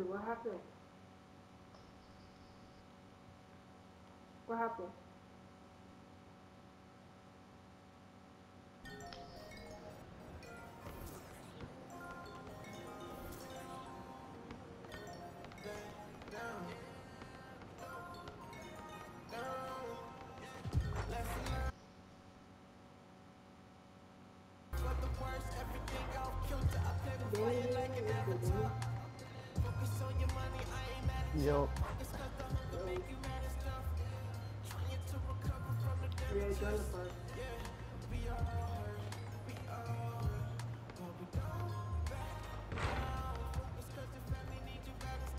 happened? What happened? What happened? Yo. Yeah, join the first.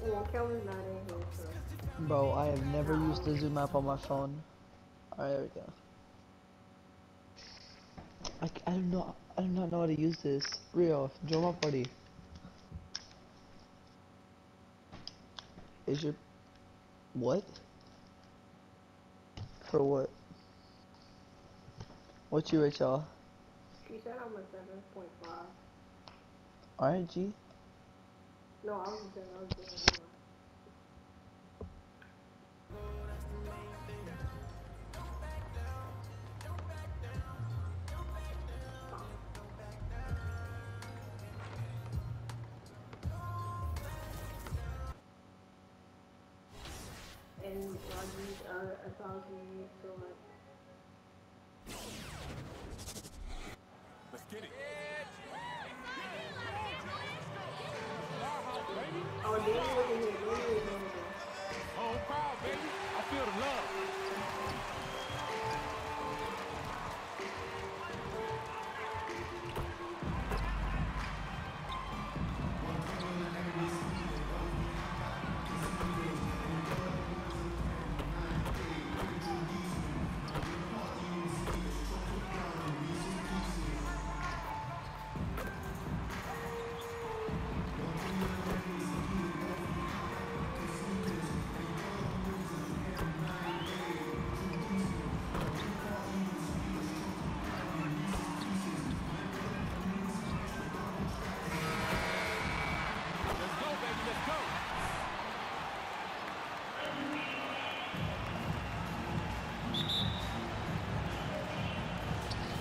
Well, Kelvin's not in here, so. Bro, I have never used the Zoom app on my phone. Alright, there we go. I do not know how to use this. Rio, join my party. Is your... What? For what? What's you rate, y'all? She said I'm a 7.5. Alright, G. No, I was saying I was doing more. And Rodgers are 1,000 units, so like. Let's get it. Oh, Danny wasn't here. Danny wasn't here. Home crowd, baby. I feel the love.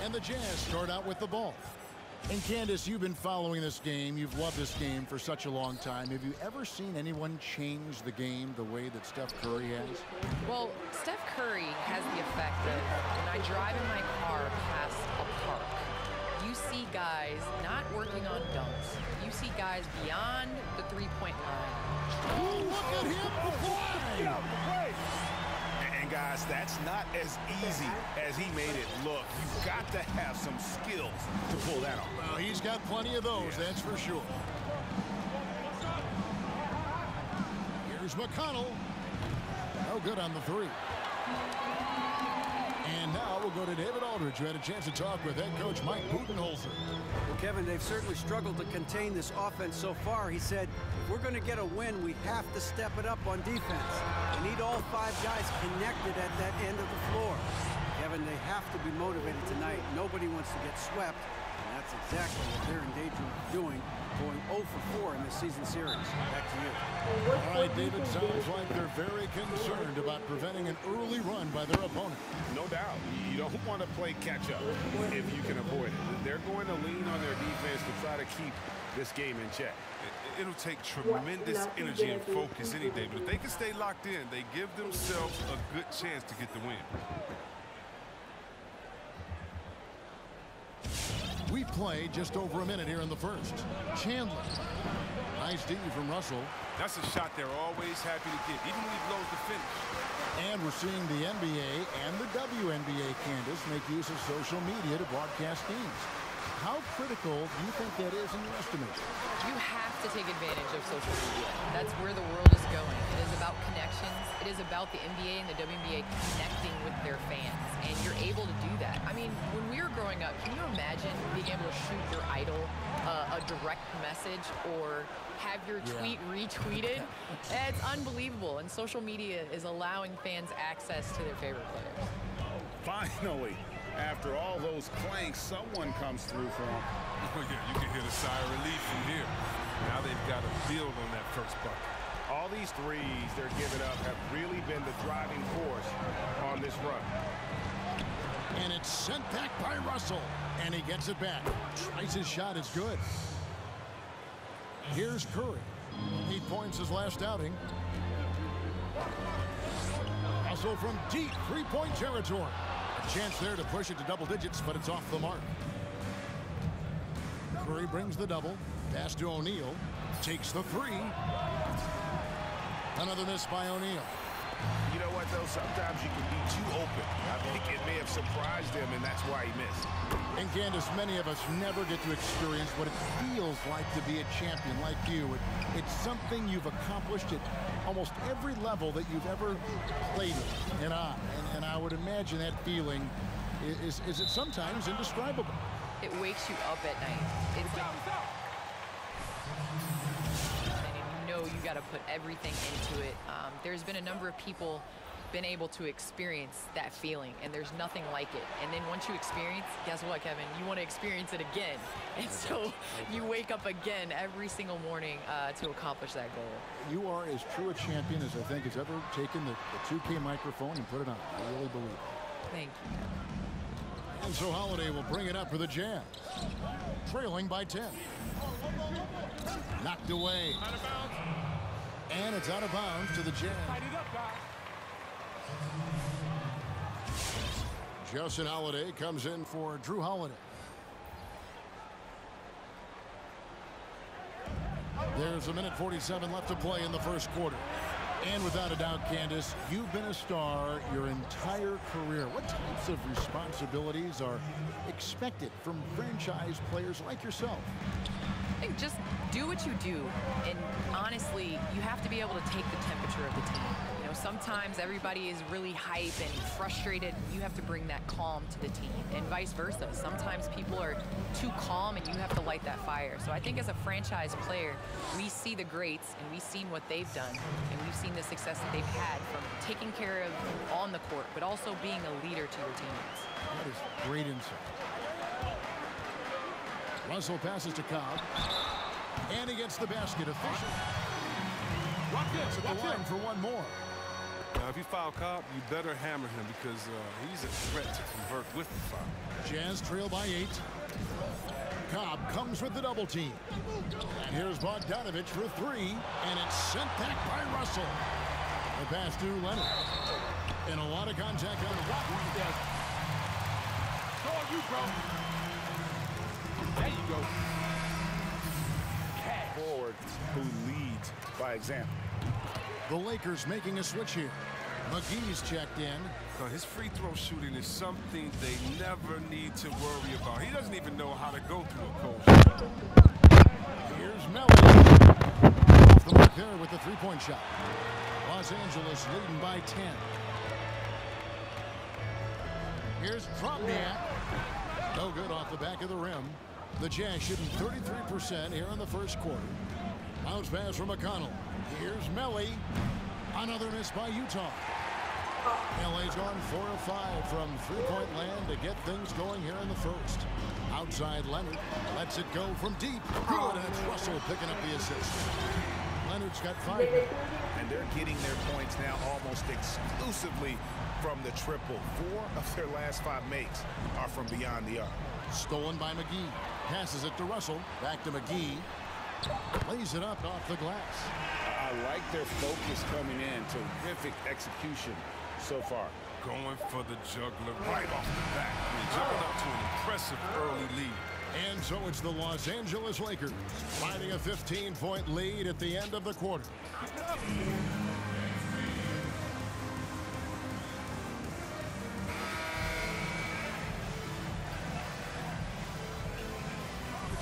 And the Jazz start out with the ball. And Candace, you've been following this game. You've loved this game for such a long time. Have you ever seen anyone change the game the way that Steph Curry has? Well, Steph Curry has the effect of when I drive in my car past a park, you see guys not working on dunks. You see guys beyond the three-point line. Oh, look at him play! And guys, that's not as easy as he made it look. You've got to have some skills to pull that off. Well, he's got plenty of those, that's for sure. Here's McConnell. No good on the three. And now we'll go to David Aldridge, who had a chance to talk with head coach Mike Budenholzer. Well, Kevin, they've certainly struggled to contain this offense so far. He said, if we're going to get a win, we have to step it up on defense. We need all five guys connected at that end of the floor. Kevin, they have to be motivated tonight. Nobody wants to get swept, and that's exactly what they're in danger of doing, going 0 for 4 in this season series. Back to you. All right, David, sounds like they're very concerned about preventing an early run by their opponent. No doubt. You don't want to play catch-up if you can avoid it. They're going to lean on their defense to try to keep this game in check. It'll take tremendous energy and focus any day, but if they can stay locked in, they give themselves a good chance to get the win. We play just over a minute here in the first. Chandler. Nice D from Russell. That's a shot they're always happy to get, even when he blows the finish. And we're seeing the NBA and the WNBA, Candace, make use of social media to broadcast games. How critical do you think that is in your estimation? You have to take advantage of social media. That's where the world is going. It is about connections. It is about the NBA and the WNBA connecting with their fans. And you're able to do that. I mean, when we were growing up, can you imagine being able to shoot your idol a direct message or have your tweet retweeted? It's unbelievable. And social media is allowing fans access to their favorite players. Finally, after all those clanks, someone comes through for him. Oh, yeah, you can hear the sigh of relief from here. Now they've got to build on that first bucket. All these threes they're giving up have really been the driving force on this run. And it's sent back by Russell. And he gets it back. Tries his shot. It's good. Here's Curry. 8 points his last outing. Russell from deep three-point territory. A chance there to push it to double digits, but it's off the mark. Curry brings the double. Pass to O'Neal. Takes the three. Another miss by O'Neal. You know what, though? Sometimes you can be too open. I think it may have surprised him, and that's why he missed. And Candace, many of us never get to experience what it feels like to be a champion like you. It's something you've accomplished at almost every level that you've ever played in. And I would imagine that feeling is it sometimes indescribable. It wakes you up at night. It's like, and you know you got to put everything into it. There's been a number of people been able to experience that feeling, and there's nothing like it. And then once you experience, guess what, Kevin? You want to experience it again. And so you wake up again every single morning to accomplish that goal. You are as true a champion as I think has ever taken the 2K microphone and put it on. I really believe it. Thank you, Kevin. And so Holiday will bring it up for the Jazz. Trailing by 10. Knocked away. And it's out of bounds to the Jazz. Justin Holiday comes in for Drew Holiday. There's a minute 47 left to play in the first quarter. And without a doubt, Candace, you've been a star your entire career. What types of responsibilities are expected from franchise players like yourself? I think just do what you do, and honestly, you have to be able to take the temperature of the team. You know, sometimes everybody is really hype and frustrated. You have to bring that calm to the team, and vice versa. Sometimes people are too calm, and you have to light that fire. So I think as a franchise player, we see the greats, and we've seen what they've done, and we've seen the success that they've had from taking care of on the court, but also being a leader to your teammates. That is great insight. Russell passes to Cobb. And he gets the basket official. Gets at the line for one more. Now, if you foul Cobb, you better hammer him because he's a threat to convert with the foul. Jazz trail by 8. Cobb comes with the double team. And here's Bogdanovich for 3. And it's sent back by Russell. The pass to Leonard. And a lot of contact on the block. It's all you, bro. There you go. Forward who leads by example. The Lakers making a switch here. McGee's checked in. His free throw shooting is something they never need to worry about. He doesn't even know how to go through a cold shot. Here's Melly. Off the mark there with the three-point shot. Los Angeles leading by 10. Here's Drobniak. No good off the back of the rim. The Jazz shooting 33% here in the first quarter. Bounce pass from McConnell. Here's Melly. Another miss by Utah. LA's gone 4 of 5 from three-point land to get things going here in the first. Outside Leonard lets it go from deep. Good, and it's Russell picking up the assist. Leonard's got 5. And they're getting their points now almost exclusively from the triple. 4 of their last 5 makes are from beyond the arc. Stolen by McGee. Passes it to Russell. Back to McGee. Lays it up off the glass. I like their focus coming in. Terrific execution so far. Going for the juggler right off the bat. Jumping up to an impressive early lead. And so it's the Los Angeles Lakers finding a 15-point lead at the end of the quarter.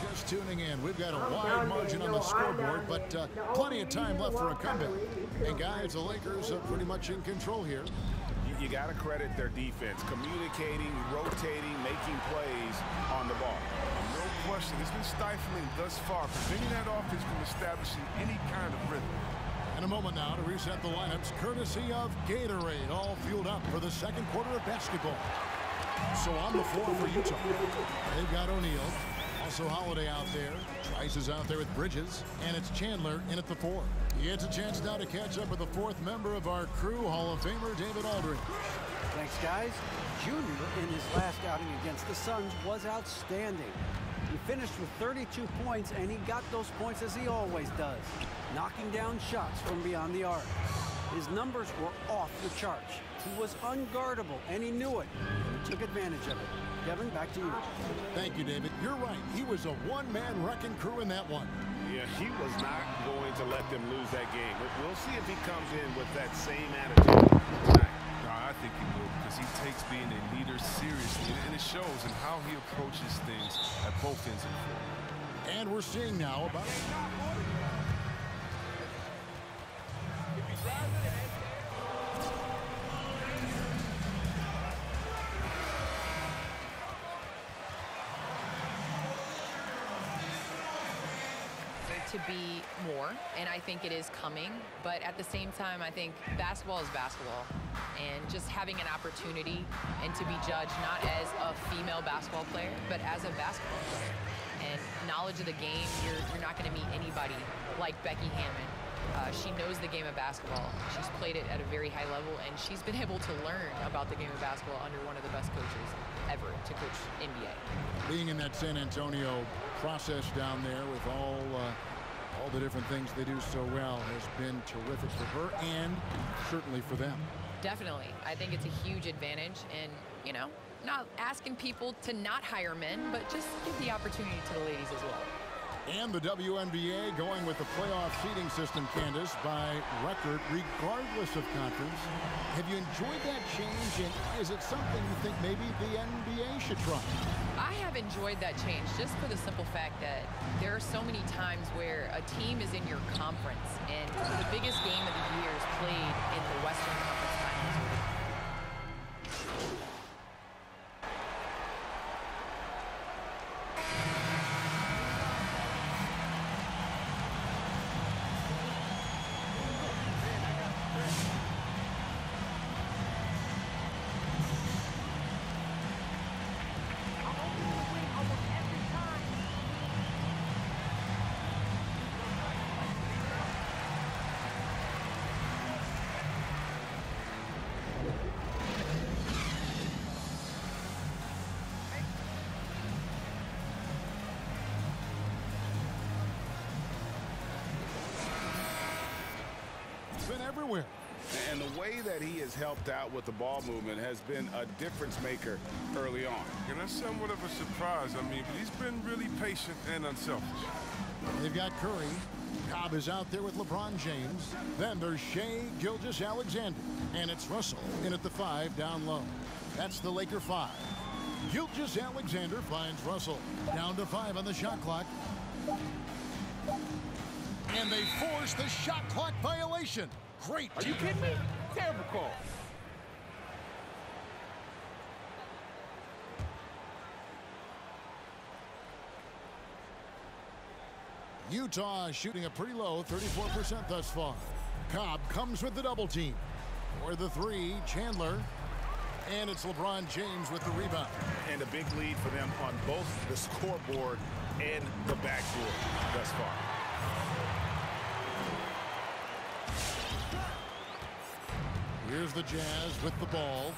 Just tuning in, we've got a wide margin on the scoreboard, but plenty of time left for a comeback. And guys, the Lakers are pretty much in control here. You got to credit their defense, communicating, rotating, making plays on the ball. No question, it's been stifling thus far, preventing that offense from establishing any kind of rhythm. In a moment now to reset the lineups, courtesy of Gatorade, all fueled up for the second quarter of basketball. So on the floor for Utah, they've got O'Neal. Also Holiday out there. Trice is out there with Bridges. And it's Chandler in at the 4. He gets a chance now to catch up with the 4th member of our crew, Hall of Famer David Aldridge. Thanks, guys. Junior, in his last outing against the Suns, was outstanding. He finished with 32 points, and he got those points as he always does, knocking down shots from beyond the arc. His numbers were off the charts. He was unguardable, and he knew it. He took advantage of it. Kevin, back to you. Thank you, David. You're right. He was a one-man wrecking crew in that one. Yeah, he was not going to let them lose that game. We'll see if he comes in with that same attitude tonight. No, I think he will, because he takes being a leader seriously, and it shows in how he approaches things at both ends of the floor. And we're seeing now about... to be more, and I think it is coming, but at the same time, I think basketball is basketball, and just having an opportunity and to be judged not as a female basketball player, but as a basketball player. And knowledge of the game, you're not going to meet anybody like Becky Hammon. She knows the game of basketball. She's played it at a very high level, and she's been able to learn about the game of basketball under one of the best coaches ever to coach NBA. Being in that San Antonio process down there with all the different things they do so well has been terrific for her and certainly for them. Definitely. I think it's a huge advantage, and, you know, not asking people to not hire men, but just give the opportunity to the ladies as well. And the WNBA going with the playoff seeding system, Candace, by record, regardless of conference. Have you enjoyed that change, and is it something you think maybe the NBA should try? I have enjoyed that change just for the simple fact that there are so many times where a team is in your conference, and the biggest game of the year is played in the Western Conference Finals. Been everywhere. And the way that he has helped out with the ball movement has been a difference maker early on. And that's somewhat of a surprise. I mean, but he's been really patient and unselfish. They've got Curry. Cobb is out there with LeBron James. Then there's Shai Gilgeous-Alexander. And it's Russell in at the 5 down low. That's the Laker 5. Gilgeous-Alexander finds Russell. Down to 5 on the shot clock. And they force the shot clock violation. Great. Are you kidding me? Terrible call. Utah shooting a pretty low 34% thus far. Cobb comes with the double team. For the 3, Chandler. And it's LeBron James with the rebound. And a big lead for them on both the scoreboard and the backboard thus far. Here's the Jazz with the ball.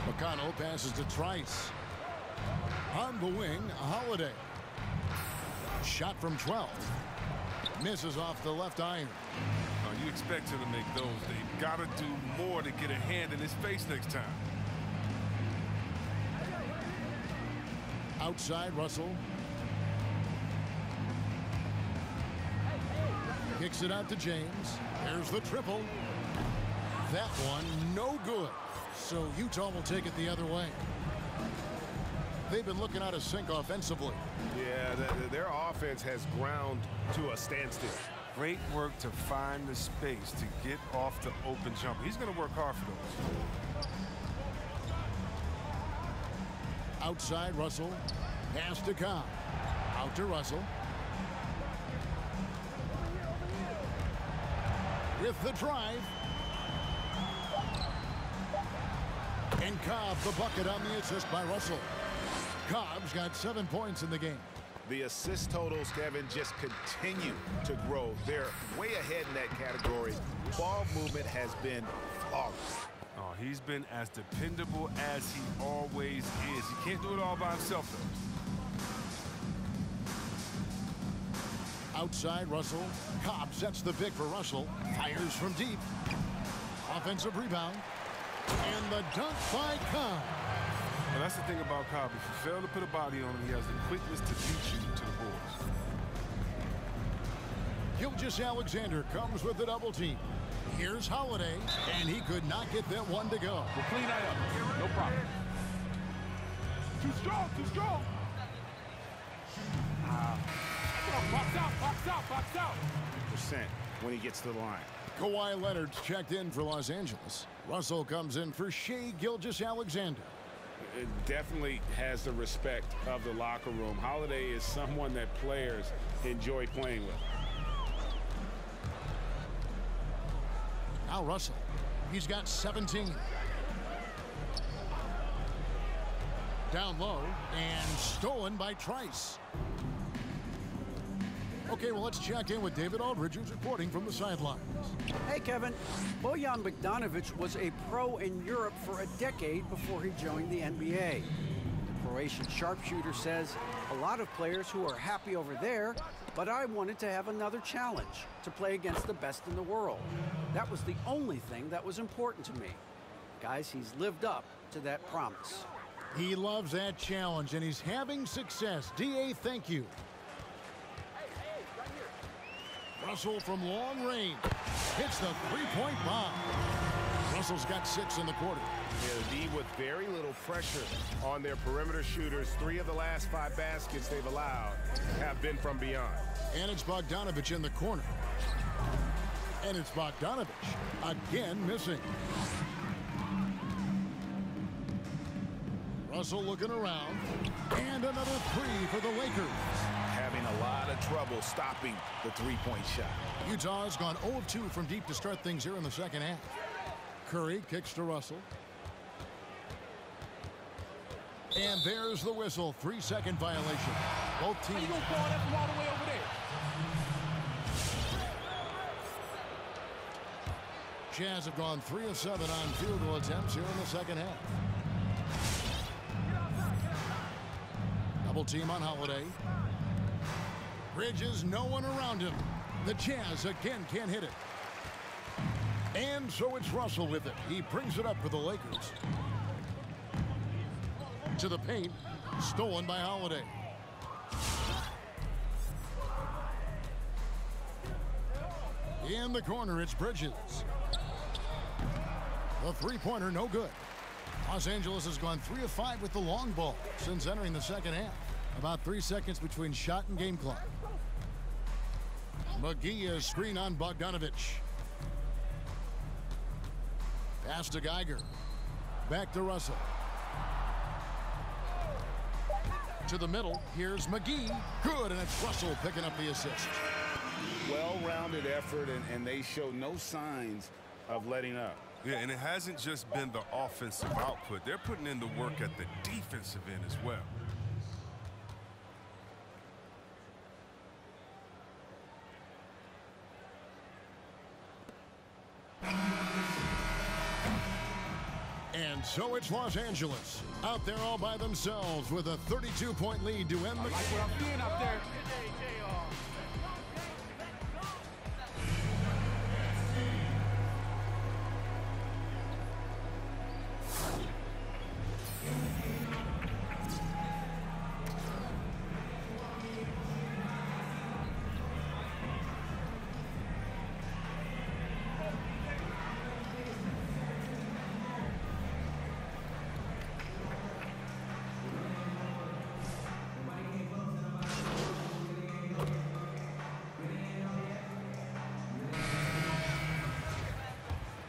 McConnell passes to Trice. On the wing, Holiday. Shot from 12. Misses off the left iron. Oh, you expect him to make those. They've got to do more to get a hand in his face next time. Outside, Russell. Kicks it out to James. There's the triple. That one, no good. So Utah will take it the other way. They've been looking out of sync offensively. Yeah, their offense has ground to a standstill. Great work to find the space to get off the open jumper. He's going to work hard for those. Outside, Russell. Pass to Cobb. Out to Russell. With the drive. And Cobb the bucket on the assist by Russell. Cobb's got 7 points in the game. The assist totals, Kevin, just continue to grow. They're way ahead in that category. Ball movement has been flawless. Oh, he's been as dependable as he always is. He can't do it all by himself, though. Outside Russell. Cobb sets the pick for Russell. Fires from deep. Offensive rebound. And the dunk by Cobb. Well, that's the thing about Cobb. If you fail to put a body on him, he has the quickness to beat you to the boards. Gilgeous-Alexander comes with the double team. Here's Holiday, and he could not get that one to go. We'll clean that up. No problem. Too strong, too strong. Box out, box out, box out. Percent when he gets to the line. Kawhi Leonard's checked in for Los Angeles. Russell comes in for Shai Gilgeous-Alexander. It definitely has the respect of the locker room. Holiday is someone that players enjoy playing with. Now Russell. He's got 17. Down low and stolen by Trice. Okay, well, let's check in with David Aldridge, who's reporting from the sidelines. Hey, Kevin. Bojan Bogdanovic was a pro in Europe for a decade before he joined the NBA. The Croatian sharpshooter says, a lot of players who are happy over there, but I wanted to have another challenge, to play against the best in the world. That was the only thing that was important to me. Guys, he's lived up to that promise. He loves that challenge, and he's having success. D.A., thank you. Russell from long range hits the three-point bomb. Russell's got 6 in the quarter. Yeah, the D with very little pressure on their perimeter shooters. 3 of the last 5 baskets they've allowed have been from beyond. And it's Bogdanovic in the corner. And it's Bogdanovic again missing. Russell looking around. And another 3 for the Lakers. Having a lot of trouble stopping the three-point shot. Utah has gone 0 of 2 from deep to start things here in the second half. Curry kicks to Russell. And there's the whistle. 3-second violation. Both teams. How you gonna ball that from all the way over there? Jazz have gone 3 of 7 on field goal attempts here in the second half. Double team on Holiday. Bridges, no one around him. The Jazz again can't hit it. And so it's Russell with it. He brings it up for the Lakers. To the paint. Stolen by Holiday. In the corner, it's Bridges. The three-pointer, no good. Los Angeles has gone 3 of 5 with the long ball since entering the second half. About 3 seconds between shot and game clock. McGee is screen on Bogdanovic. Pass to Geiger. Back to Russell. To the middle. Here's McGee. Good, and it's Russell picking up the assist. Well-rounded effort, and they show no signs of letting up. Yeah, and it hasn't just been the offensive output. They're putting in the work at the defensive end as well. And so it's Los Angeles out there all by themselves with a 32-point lead to end the game. Like what I'm seeing out there.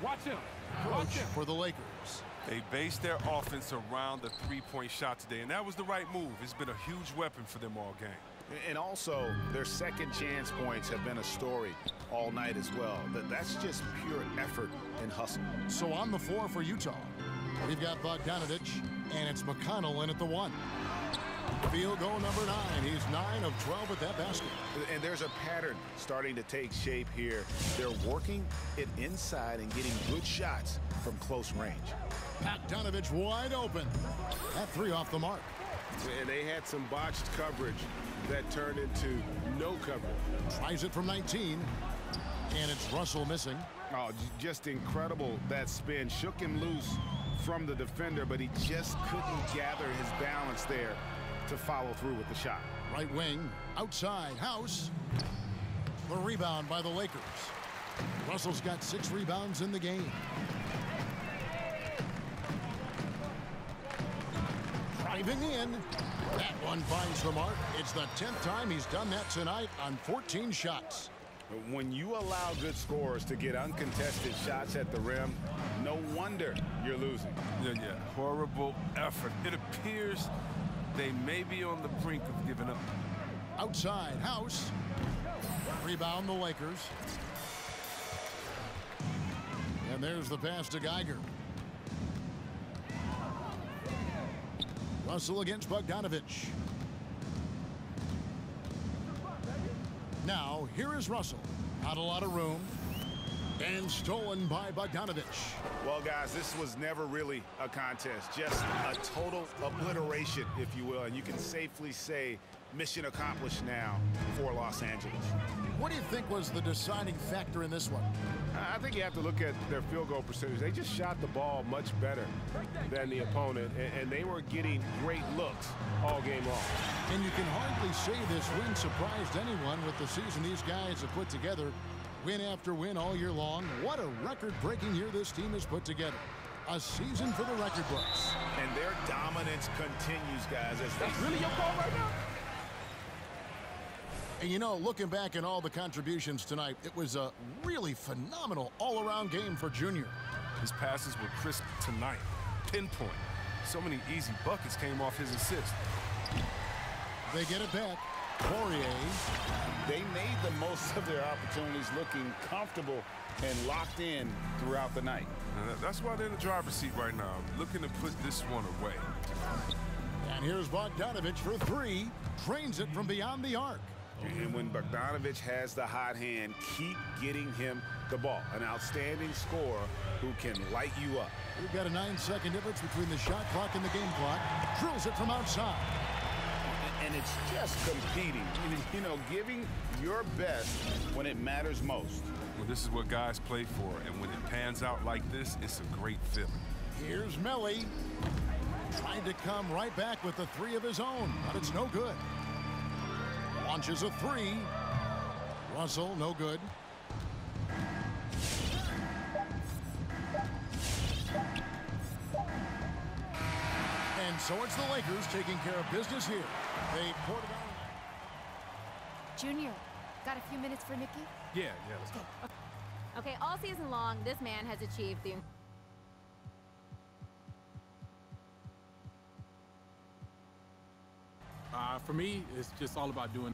Watch him. Watch him. For the Lakers. They based their offense around the three-point shot today, and that was the right move. It's been a huge weapon for them all game. And also, their second chance points have been a story all night as well. That's just pure effort and hustle. So on the floor for Utah, we've got Bogdanovic, and it's McConnell in at the 1. Field goal number 9. He's 9 of 12 with that basket. And there's a pattern starting to take shape here. They're working it inside and getting good shots from close range. Bogdanovich wide open. That 3 off the mark. And they had some botched coverage that turned into no coverage. Tries it from 19. And it's Russell missing. Oh, just incredible. That spin shook him loose from the defender, but he just couldn't gather his balance there to follow through with the shot. Right wing, outside, House. The rebound by the Lakers. Russell's got 6 rebounds in the game. Driving in. That one finds the mark. It's the 10th time he's done that tonight on 14 shots. When you allow good scorers to get uncontested shots at the rim, no wonder you're losing. Yeah. Horrible effort. It appears they may be on the brink of giving up. Outside, House. Rebound the Lakers. And there's the pass to Geiger. Russell against Bogdanovich. Now, here is Russell. Not a lot of room. And stolen by Bogdanovich. Well, guys, this was never really a contest. Just a total obliteration, if you will. And you can safely say mission accomplished now for Los Angeles. What do you think was the deciding factor in this one? I think you have to look at their field goal percentage. They just shot the ball much better than the opponent, and they were getting great looks all game long. And you can hardly say this win surprised anyone with the season these guys have put together. Win after win all year long. What a record-breaking year this team has put together. A season for the record books. And their dominance continues, guys. That's really your call right now? And you know, looking back at all the contributions tonight, it was a really phenomenal all-around game for Junior. His passes were crisp tonight. Pinpoint. So many easy buckets came off his assist. They get it back. Poirier. They made the most of their opportunities, looking comfortable and locked in throughout the night. That's why they're in the driver's seat right now, looking to put this one away. And here's Bogdanovich for 3. Trains it from beyond the arc. And when Bogdanovich has the hot hand, keep getting him the ball. An outstanding scorer who can light you up. We've got a 9-second difference between the shot clock and the game clock. Drills it from outside. And it's just competing, you know, giving your best when it matters most. Well, this is what guys play for, and when it pans out like this, it's a great feeling. Here's Melly. Trying to come right back with the 3 of his own, but it's no good. Launches a 3. Russell, no good. And so it's the Lakers taking care of business here. They poured it on. Junior, got a few minutes for Nikki? Yeah, let's go. Okay, all season long, this man has achieved the... For me, it's just all about doing...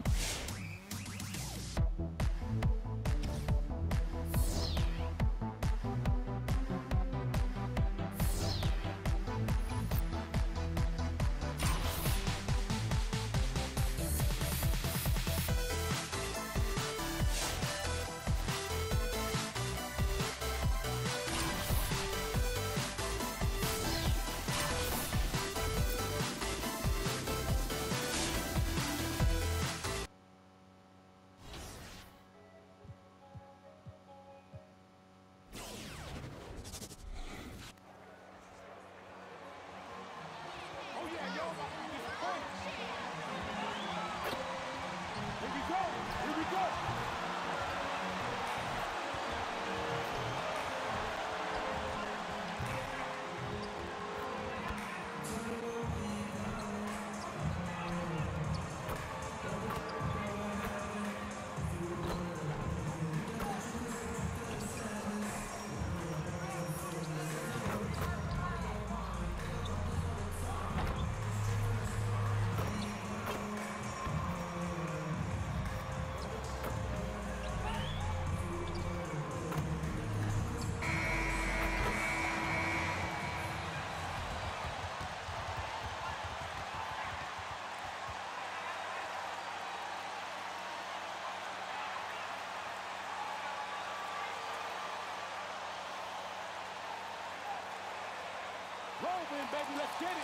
whirlwind, baby. Let's get it.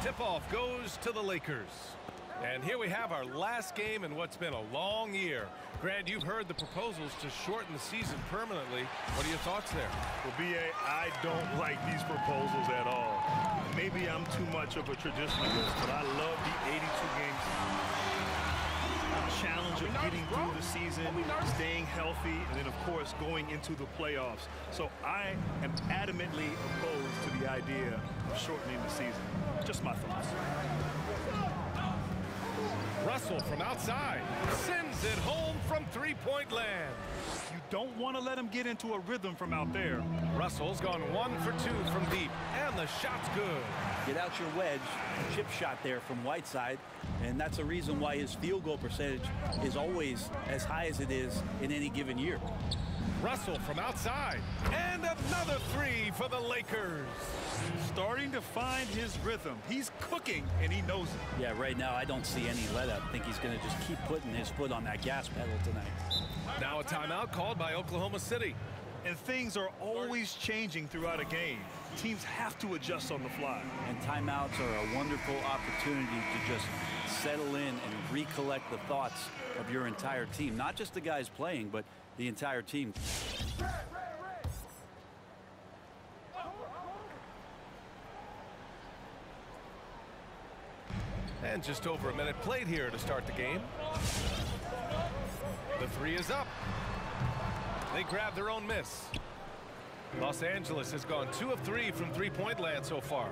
Tip-off goes to the Lakers. And here we have our last game in what's been a long year. Grant, you've heard the proposals to shorten the season permanently. What are your thoughts there? Well, B.A., I don't like these proposals at all. Maybe I'm too much of a traditionalist, but I love the 82-game challenge of getting through the season, staying healthy, and then, of course, going into the playoffs. So I am adamantly opposed to the idea of shortening the season. Just my thoughts. Russell from outside sends it home from three-point land. You don't want to let him get into a rhythm from out there. Russell's gone 1 for 2 from deep, and the shot's good. Get out your wedge, chip shot there from Whiteside, and that's a reason why his field goal percentage is always as high as it is in any given year. Russell from outside, and another three for the Lakers. Starting to find his rhythm. He's cooking, and he knows it. Yeah, right now I don't see any let-up. I think he's going to just keep putting his foot on that gas pedal tonight. Now a timeout called by Oklahoma City. And things are always changing throughout a game. Teams have to adjust on the fly. And timeouts are a wonderful opportunity to just settle in and recollect the thoughts of your entire team. Not just the guys playing, but the entire team. And just over a minute played here to start the game. The three is up. They grab their own miss. Los Angeles has gone 2 of 3 from three-point land so far.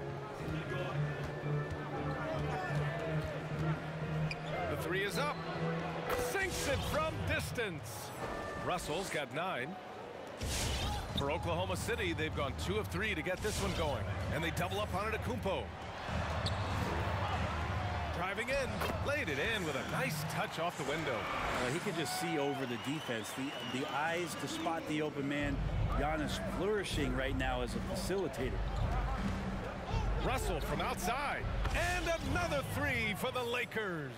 The three is up. Sinks it from distance. Russell's got 9. For Oklahoma City, they've gone 2 of 3 to get this one going. And they double up on it at Kumpo. Driving in, laid it in with a nice touch off the window. He could just see over the defense, the eyes to spot the open man. Giannis flourishing right now as a facilitator. Russell from outside, and another three for the Lakers.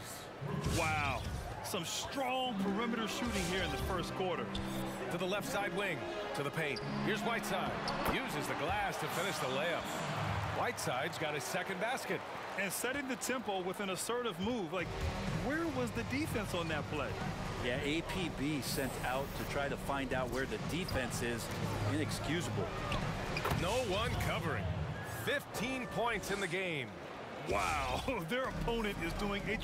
Wow, some strong perimeter shooting here in the first quarter. To the left side wing, to the paint. Here's Whiteside, uses the glass to finish the layup. Whiteside's got his second basket. And setting the tempo with an assertive move. Like, where was the defense on that play? Yeah, APB sent out to try to find out where the defense is. Inexcusable. No one covering. 15 points in the game. Wow, their opponent is doing a